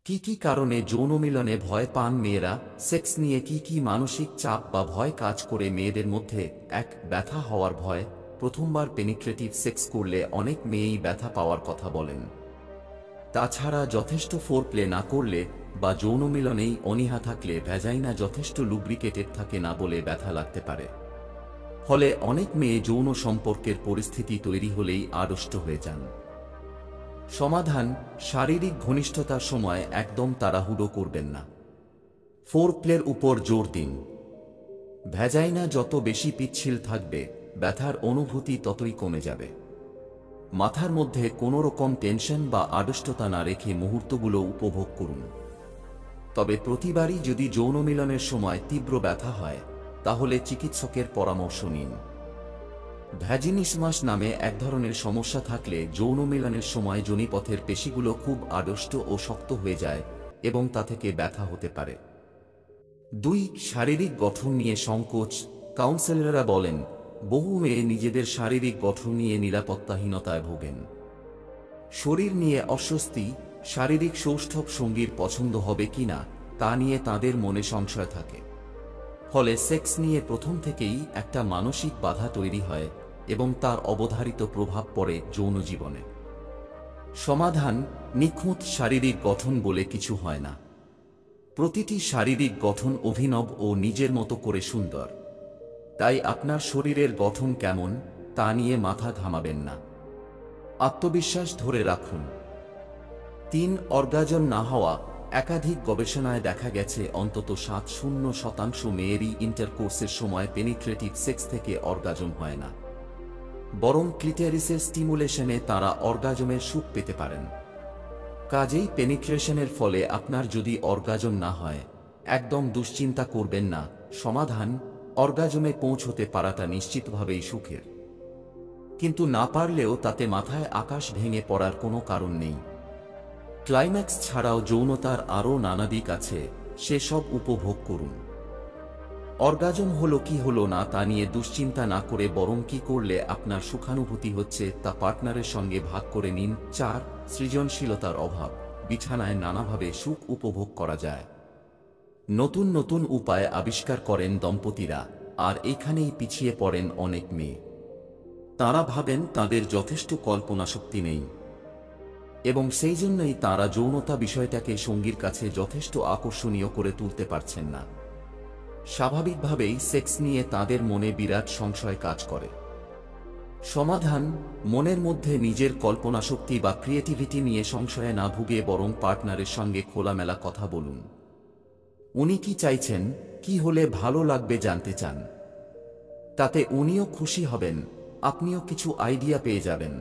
কি কি কারণে যৌন মিলনে ভয় পান মেয়েরা? সেক্স নিয়ে কি কি মানসিক চাপ বা ভয় কাজ করে মেয়েদের মধ্যে? ব্যথা হওয়ার ভয়। প্রথমবার পেনিট্রেটিভ সেক্স করলে অনেক মেয়েই ব্যথা পাওয়ার কথা বলেন। তাছাড়া যথেষ্ট ফোরপ্লে না করলে বা যৌন মিলনেই অনীহা থাকলে ভ্যাজাইনা যথেষ্ট লুব্রিকেটেড থাকে না বলে ব্যথা লাগতে পারে। ফলে অনেক মেয়ে যৌন সম্পর্কের পরিস্থিতি তৈরি হলেই আড়ষ্ট হয়ে যান। সমাধান: শারীরিক ঘনিষ্ঠতার সময় একদম তাড়াহুড়ো করবেন না। ফোরপ্লের উপর জোর দিন। ভ্যাজাইনা যত বেশি পিচ্ছিল থাকবে, ব্যথার অনুভূতি ততই কমে যাবে। মাথার মধ্যে কোনো রকম টেনশন বা আড়ষ্টতা না রেখে মুহূর্তগুলো উপভোগ করুন। তবে প্রতিবারই যদি যৌন মিলনের সময় তীব্র ব্যথা হয়, তাহলে চিকিৎসকের পরামর্শ নিন। ভ্যাজিনিসমাস নামে এক ধরনের সমস্যা থাকলে যৌন মিলনের সময় যোনিপথের পেশিগুলো খুব আড়ষ্ট ও শক্ত হয়ে যায় এবং তা থেকে ব্যথা হতে পারে। 2. শারীরিক গঠন নিয়ে সংকোচ। কাউন্সেলররা বলেন, বহু মেয়ে নিজেদের শারীরিক গঠন নিয়ে নিরাপত্তাহীনতায় ভোগেন। শরীর নিয়ে অস্বস্তি, শারীরিক সৌষ্ঠব সঙ্গীর পছন্দ হবে কিনা তা নিয়ে তাদের মনে সংশয় থাকে। ফলে সেক্স নিয়ে প্রথম থেকেই একটা মানসিক বাধা তৈরি হয় এবং তার অবধারিত প্রভাব পড়ে যৌন জীবনে। সমাধান: নিখুঁত শারীরিক গঠন বলে কিছু হয় না। প্রতিটি শারীরিক গঠন অভিনব ও নিজের মতো করে সুন্দর। তাই আপনার শরীরের গঠন কেমন তা নিয়ে মাথা ঘামাবেন না। আত্মবিশ্বাস ধরে রাখুন। 3. অর্গাজম না হওয়া। একাধিক গবেষণায় দেখা গেছে অন্তত 70% মেয়েরই ইন্টারকোর্সের সময় পেনিট্রেটিভ সেক্স থেকে অর্গাজম হয় না, বরং ক্লিটোরিসের স্টিমুলেশনে তারা অর্গাজমের সুখ পেতে পারেন। কাজেই পেনিট্রেশনের ফলে আপনার যদি অর্গাজম না হয়, একদম দুশ্চিন্তা করবেন না। সমাধান: অর্গাজমে পৌঁছতে পারাটা নিশ্চিতভাবেই সুখের, কিন্তু না পারলেও তাতে মাথায় আকাশ ভেঙে পড়ার কোনো কারণ নেই। ক্লাইম্যাক্স ছাড়াও যৌনতার আরও নানা দিক আছে, সেসব উপভোগ করুন। অর্গাজম হলো কি হলো না তা নিয়ে দুশ্চিন্তা না করে বরং কি করলে আপনার সুখানুভূতি হচ্ছে তা পার্টনারের সঙ্গে ভাগ করে নিন। 4. সৃজনশীলতার অভাব। বিছানায় নানাভাবে সুখ উপভোগ করা যায়, নতুন নতুন উপায় আবিষ্কার করেন দম্পতিরা, আর এখানেই পিছিয়ে পড়েন অনেক মেয়ে। তাঁরা ভাবেন তাদের যথেষ্ট কল্পনাশক্তি নেই এবং সেই জন্যই তাঁরা যৌনতা বিষয়টাকে সঙ্গীর কাছে যথেষ্ট আকর্ষণীয় করে তুলতে পারছেন না। স্বাভাবিকভাবেই সেক্স নিয়ে তাদের মনে বিরাট সংশয় কাজ করে। সমাধান: মনের মধ্যে নিজের কল্পনাশক্তি বা ক্রিয়েটিভিটি নিয়ে সংশয়ে না ভুগে বরং পার্টনারের সঙ্গে খোলামেলা কথা বলুন। উনি কি চাইছেন, কি হলে ভালো লাগবে জানতে চান। তাতে উনিও খুশি হবেন, আপনিও কিছু আইডিয়া পেয়ে যাবেন।